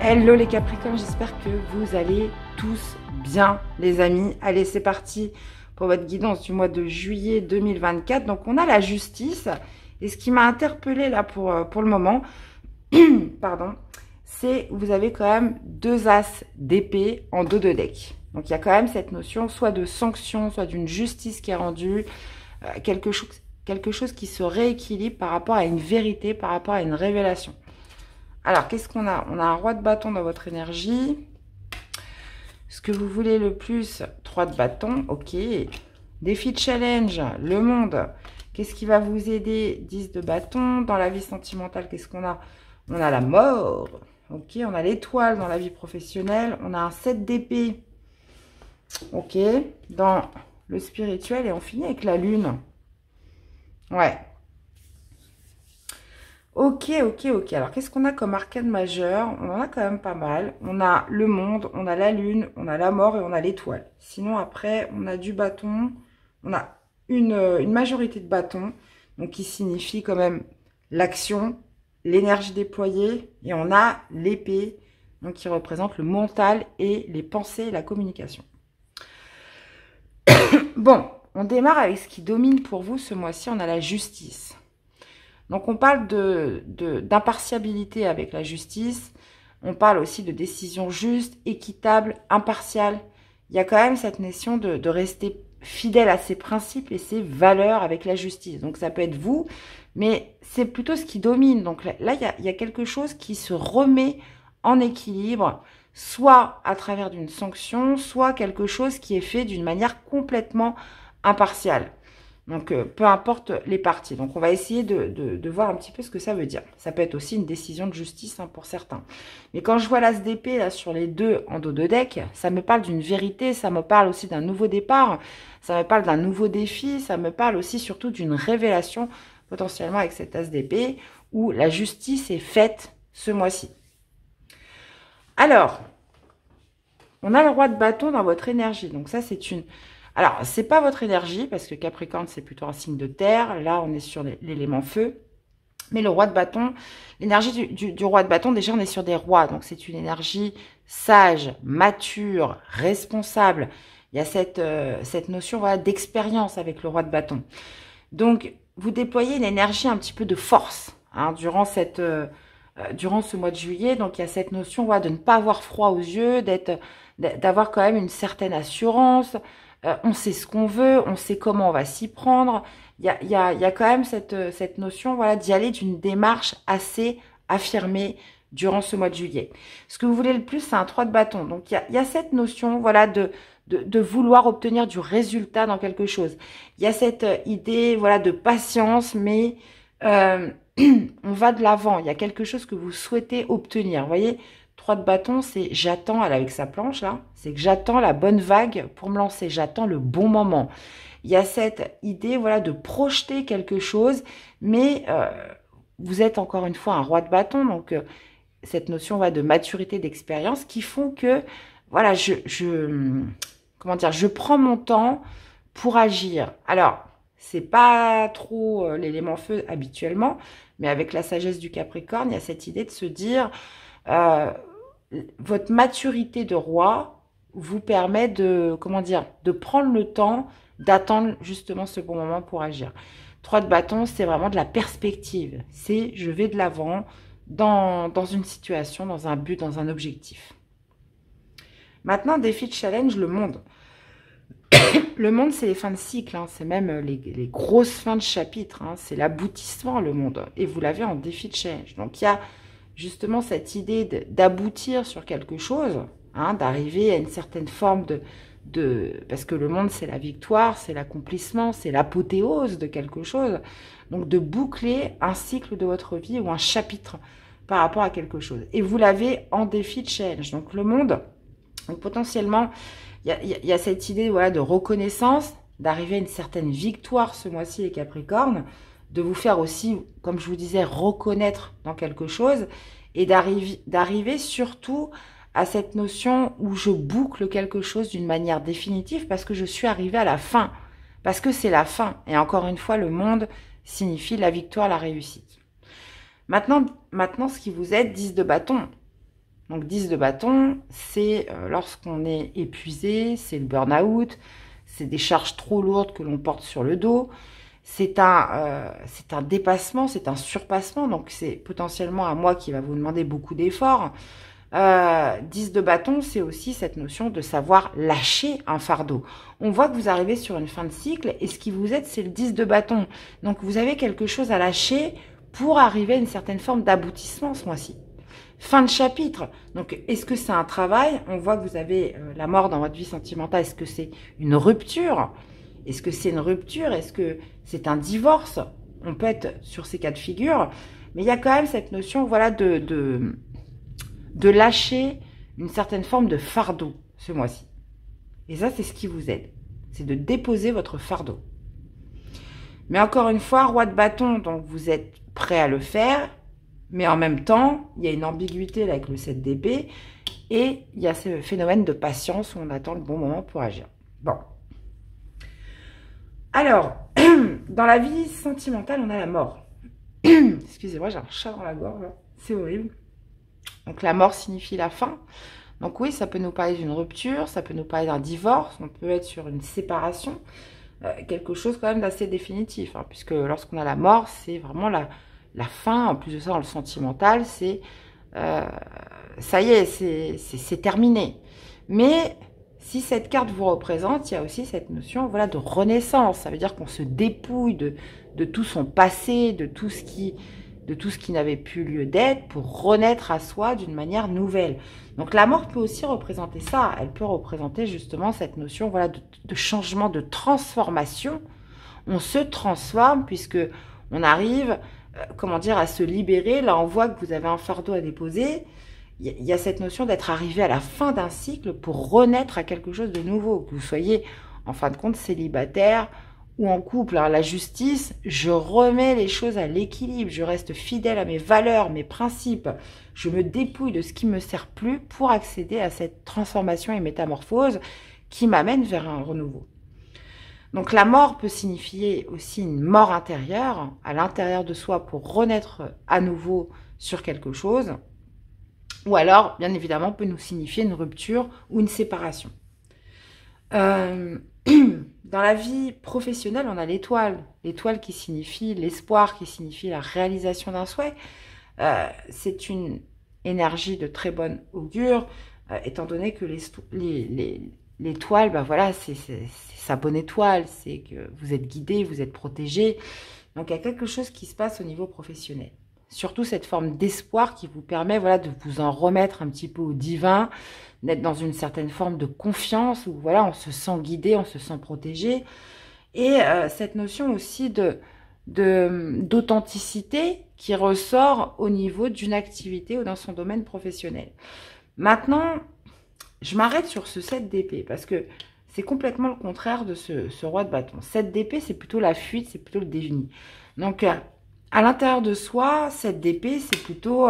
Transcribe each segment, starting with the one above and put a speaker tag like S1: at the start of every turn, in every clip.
S1: Hello les Capricornes, j'espère que vous allez tous bien les amis. Allez, c'est parti pour votre guidance du mois de juillet 2024. Donc on a la justice et ce qui m'a interpellée là pour le moment, pardon, c'est vous avez quand même deux as d'épée en dos de deck. Donc il y a quand même cette notion soit de sanction, soit d'une justice qui est rendue, quelque chose qui se rééquilibre par rapport à une vérité, par rapport à une révélation. Alors, qu'est-ce qu'on a? On a un roi de bâton dans votre énergie. Ce que vous voulez le plus, 3 de bâton, ok. Défi de challenge, le monde. Qu'est-ce qui va vous aider? 10 de bâton. Dans la vie sentimentale, qu'est-ce qu'on a? On a la mort, ok. On a l'étoile dans la vie professionnelle. On a un 7 d'épée, ok. Dans le spirituel, et on finit avec la lune. Ouais. Ok. Alors, qu'est-ce qu'on a comme arcane majeur? On en a quand même pas mal. On a le monde, on a la lune, on a la mort et on a l'étoile. Sinon, après, on a du bâton. On a une majorité de bâtons, donc qui signifie quand même l'action, l'énergie déployée. Et on a l'épée, donc qui représente le mental et les pensées et la communication. Bon, on démarre avec ce qui domine pour vous ce mois-ci. On a la justice. Donc, on parle d'impartialité avec la justice. On parle aussi de décision juste, équitable, impartiale. Il y a quand même cette notion de rester fidèle à ses principes et ses valeurs avec la justice. Donc, ça peut être vous, mais c'est plutôt ce qui domine. Donc là, il y a quelque chose qui se remet en équilibre, soit à travers d'une sanction, soit quelque chose qui est fait d'une manière complètement impartiale. Donc, peu importe les parties. Donc, on va essayer de voir un petit peu ce que ça veut dire. Ça peut être aussi une décision de justice hein, pour certains. Mais quand je vois l'as d'épée là sur les deux en dos de deck, ça me parle d'une vérité, ça me parle aussi d'un nouveau départ, ça me parle d'un nouveau défi, ça me parle aussi surtout d'une révélation potentiellement avec cet as d'épée où la justice est faite ce mois-ci. Alors, on a le roi de bâton dans votre énergie. Donc, ça, c'est une... Alors, c'est pas votre énergie, parce que Capricorne, c'est plutôt un signe de terre. Là, on est sur l'élément feu. Mais le roi de bâton, l'énergie du roi de bâton, déjà, on est sur des rois. Donc, c'est une énergie sage, mature, responsable. Il y a cette notion voilà, d'expérience avec le roi de bâton. Donc, vous déployez une énergie un petit peu de force hein, durant ce mois de juillet. Donc, il y a cette notion voilà, de ne pas avoir froid aux yeux, d'avoir quand même une certaine assurance. On sait ce qu'on veut, on sait comment on va s'y prendre. Il y a quand même cette notion voilà, d'y aller d'une démarche assez affirmée durant ce mois de juillet. Ce que vous voulez le plus, c'est un 3 de bâton. Donc, il y a cette notion voilà, de vouloir obtenir du résultat dans quelque chose. Il y a cette idée voilà, de patience, mais on va de l'avant. Il y a quelque chose que vous souhaitez obtenir. Vous voyez 3 de bâton, c'est j'attends, avec sa planche là, c'est que j'attends la bonne vague pour me lancer, j'attends le bon moment. Il y a cette idée voilà de projeter quelque chose, mais vous êtes encore une fois un roi de bâton, donc cette notion de maturité, d'expérience qui font que voilà, comment dire, je prends mon temps pour agir. Alors, c'est pas trop l'élément feu habituellement, mais avec la sagesse du Capricorne, il y a cette idée de se dire votre maturité de roi vous permet de, comment dire, de prendre le temps d'attendre justement ce bon moment pour agir. 3 de bâton, c'est vraiment de la perspective. C'est je vais de l'avant dans une situation, dans un but, dans un objectif. Maintenant, défi de challenge, le monde. Le monde, c'est les fins de cycle, hein, c'est même les grosses fins de chapitre, hein, c'est l'aboutissement, le monde. Et vous l'avez en défi de challenge. Donc, il y a justement cette idée d'aboutir sur quelque chose, hein, d'arriver à une certaine forme parce que le monde, c'est la victoire, c'est l'accomplissement, c'est l'apothéose de quelque chose. Donc, de boucler un cycle de votre vie ou un chapitre par rapport à quelque chose. Et vous l'avez en défi de challenge. Donc, le monde, donc potentiellement... Il y a cette idée voilà, de reconnaissance, d'arriver à une certaine victoire ce mois-ci, les Capricornes, de vous faire aussi, comme je vous disais, reconnaître dans quelque chose et d'arriver surtout à cette notion où je boucle quelque chose d'une manière définitive parce que je suis arrivée à la fin, parce que c'est la fin. Et encore une fois, le monde signifie la victoire, la réussite. Maintenant ce qui vous aide, 10 de bâton. Donc 10 de bâton, c'est lorsqu'on est épuisé, c'est le burn-out, c'est des charges trop lourdes que l'on porte sur le dos, c'est un dépassement, c'est un surpassement, donc c'est potentiellement un mois qui va vous demander beaucoup d'efforts. 10 de bâton, c'est aussi cette notion de savoir lâcher un fardeau. On voit que vous arrivez sur une fin de cycle et ce qui vous aide, c'est le 10 de bâton. Donc vous avez quelque chose à lâcher pour arriver à une certaine forme d'aboutissement ce mois-ci. Fin de chapitre. Donc, est-ce que c'est un travail? On voit que vous avez la mort dans votre vie sentimentale. Est-ce que c'est une rupture? Est-ce que c'est une rupture? Est-ce que c'est un divorce? On peut être sur ces cas de figure. Mais il y a quand même cette notion, voilà, de lâcher une certaine forme de fardeau ce mois-ci. Et ça, c'est ce qui vous aide. C'est de déposer votre fardeau. Mais encore une fois, roi de bâton, donc vous êtes prêt à le faire. Mais en même temps, il y a une ambiguïté là, avec le 7 d'épée. Et il y a ce phénomène de patience où on attend le bon moment pour agir. Bon. Alors, dans la vie sentimentale, on a la mort. Excusez-moi, j'ai un chat dans la gorge. C'est horrible. Donc la mort signifie la fin. Donc oui, ça peut nous parler d'une rupture, ça peut nous parler d'un divorce, on peut être sur une séparation. Quelque chose quand même d'assez définitif. Hein, puisque lorsqu'on a la mort, c'est vraiment la fin, en plus de ça, dans le sentimental, c'est ça y est, c'est terminé. Mais si cette carte vous représente, il y a aussi cette notion, voilà, de renaissance. Ça veut dire qu'on se dépouille de tout son passé, de tout ce qui n'avait plus lieu d'être, pour renaître à soi d'une manière nouvelle. Donc la mort peut aussi représenter ça. Elle peut représenter justement cette notion, voilà, de changement, de transformation. On se transforme puisque on arrive, comment dire, à se libérer. Là, on voit que vous avez un fardeau à déposer. Il y a cette notion d'être arrivé à la fin d'un cycle pour renaître à quelque chose de nouveau. Que vous soyez, en fin de compte, célibataire ou en couple. Alors, la justice, je remets les choses à l'équilibre. Je reste fidèle à mes valeurs, mes principes. Je me dépouille de ce qui me sert plus pour accéder à cette transformation et métamorphose qui m'amène vers un renouveau. Donc la mort peut signifier aussi une mort intérieure, à l'intérieur de soi pour renaître à nouveau sur quelque chose. Ou alors, bien évidemment, peut nous signifier une rupture ou une séparation. Dans la vie professionnelle, on a l'étoile. L'étoile qui signifie l'espoir, qui signifie la réalisation d'un souhait. C'est une énergie de très bonne augure, étant donné que l'étoile, ben voilà, c'est sa bonne étoile, c'est que vous êtes guidé, vous êtes protégé. Donc, il y a quelque chose qui se passe au niveau professionnel. Surtout cette forme d'espoir qui vous permet, voilà, de vous en remettre un petit peu au divin, d'être dans une certaine forme de confiance où, voilà, on se sent guidé, on se sent protégé. Et cette notion aussi d'authenticité qui ressort au niveau d'une activité ou dans son domaine professionnel. Maintenant, je m'arrête sur ce 7 d'épée parce que c'est complètement le contraire de ce roi de bâton. 7 d'épée, c'est plutôt la fuite, c'est plutôt le déni. Donc, à l'intérieur de soi, 7 d'épée, c'est plutôt...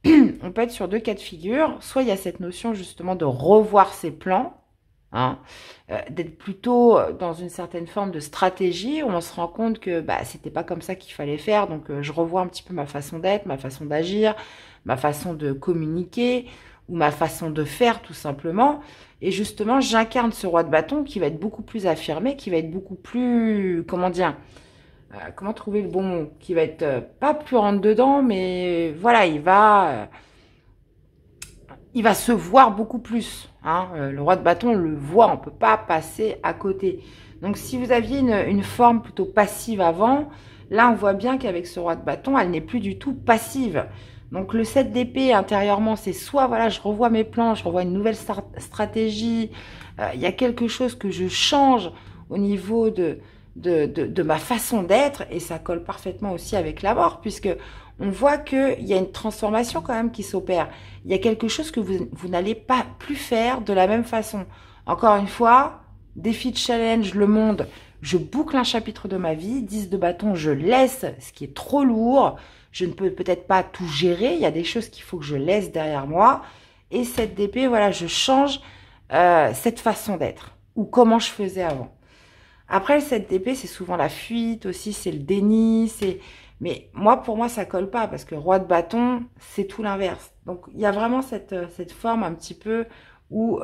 S1: on peut être sur deux cas de figure. Soit il y a cette notion justement de revoir ses plans, hein, d'être plutôt dans une certaine forme de stratégie où on se rend compte que bah, c'était pas comme ça qu'il fallait faire. Donc, je revois un petit peu ma façon d'être, ma façon d'agir, ma façon de communiquer ou ma façon de faire tout simplement. Et justement, j'incarne ce roi de bâton qui va être beaucoup plus affirmé, qui va être beaucoup plus, comment dire, comment trouver le bon mot, qui va être pas plus rentre dedans, mais voilà, il va se voir beaucoup plus. Hein. Le roi de bâton, on le voit, on peut pas passer à côté. Donc, si vous aviez une forme plutôt passive avant, là, on voit bien qu'avec ce roi de bâton, elle n'est plus du tout passive. Donc, le 7 d'épée, intérieurement, c'est soit, voilà, je revois mes plans, je revois une nouvelle stratégie, il y a quelque chose que je change au niveau de ma façon d'être, et ça colle parfaitement aussi avec la mort, puisque on voit qu'il y a une transformation quand même qui s'opère. Il y a quelque chose que vous n'allez pas plus faire de la même façon. Encore une fois, défi de challenge, le monde, je boucle un chapitre de ma vie, 10 de bâton, je laisse ce qui est trop lourd, je ne peux peut-être pas tout gérer, il y a des choses qu'il faut que je laisse derrière moi, et 7 d'épée, voilà, je change cette façon d'être, ou comment je faisais avant. Après, le 7 d'épée, c'est souvent la fuite aussi, c'est le déni, c'est Mais moi, pour moi, ça colle pas parce que roi de bâton, c'est tout l'inverse. Donc, il y a vraiment cette forme un petit peu où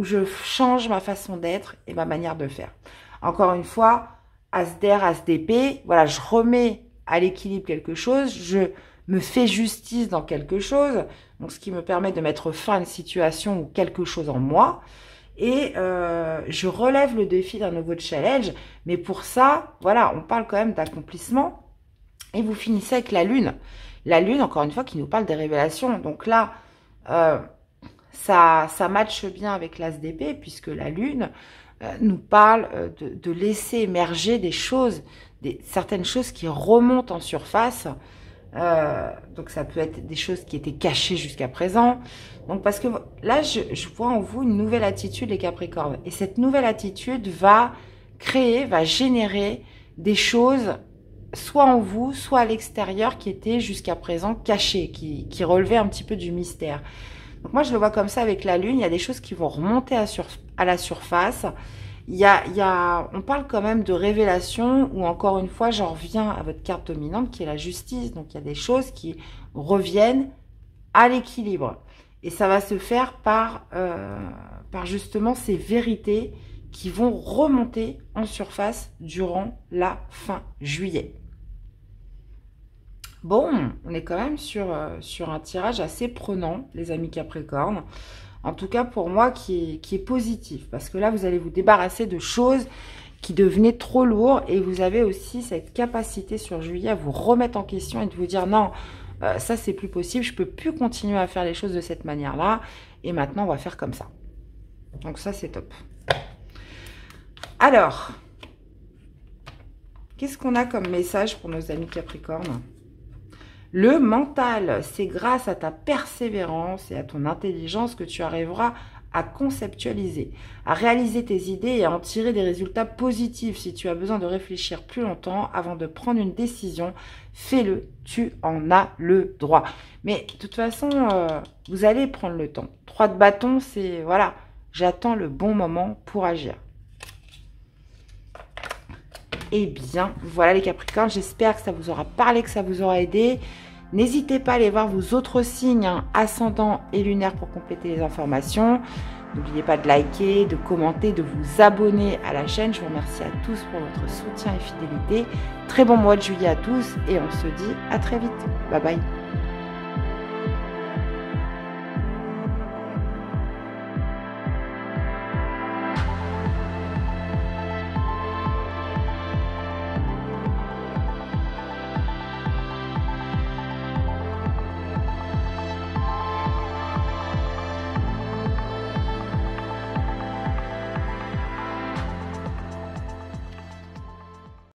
S1: je change ma façon d'être et ma manière de faire. Encore une fois, as d'air, as d'épée, voilà, je remets à l'équilibre quelque chose, je me fais justice dans quelque chose, donc ce qui me permet de mettre fin à une situation ou quelque chose en moi, et je relève le défi d'un nouveau challenge, mais pour ça, voilà, on parle quand même d'accomplissement, et vous finissez avec la lune. La lune, encore une fois, qui nous parle des révélations, donc là, ça matche bien avec l'as d'épée, puisque la lune nous parle de laisser émerger des choses, certaines choses qui remontent en surface. Donc ça peut être des choses qui étaient cachées jusqu'à présent. Donc parce que là, je vois en vous une nouvelle attitude, les Capricornes. Et cette nouvelle attitude va générer des choses, soit en vous, soit à l'extérieur, qui étaient jusqu'à présent cachées, qui relevaient un petit peu du mystère. Donc moi, je le vois comme ça avec la Lune. Il y a des choses qui vont remonter à la surface. On parle quand même de révélation, où encore une fois, j'en reviens à votre carte dominante, qui est la justice. Donc il y a des choses qui reviennent à l'équilibre. Et ça va se faire par justement ces vérités qui vont remonter en surface durant la fin juillet. Bon, on est quand même sur un tirage assez prenant, les amis Capricorne. En tout cas, pour moi, qui est positif. Parce que là, vous allez vous débarrasser de choses qui devenaient trop lourdes. Et vous avez aussi cette capacité sur juillet à vous remettre en question et de vous dire non, ça, c'est plus possible. Je ne peux plus continuer à faire les choses de cette manière-là. Et maintenant, on va faire comme ça. Donc ça, c'est top. Alors, qu'est-ce qu'on a comme message pour nos amis Capricorne ? Le mental, c'est grâce à ta persévérance et à ton intelligence que tu arriveras à conceptualiser, à réaliser tes idées et à en tirer des résultats positifs. Si tu as besoin de réfléchir plus longtemps avant de prendre une décision, fais-le, tu en as le droit. Mais de toute façon, vous allez prendre le temps. 3 de bâton, c'est voilà, j'attends le bon moment pour agir. Eh bien, voilà les Capricornes, j'espère que ça vous aura parlé, que ça vous aura aidé. N'hésitez pas à aller voir vos autres signes, ascendant et lunaire, pour compléter les informations. N'oubliez pas de liker, de commenter, de vous abonner à la chaîne. Je vous remercie à tous pour votre soutien et fidélité. Très bon mois de juillet à tous et on se dit à très vite. Bye bye.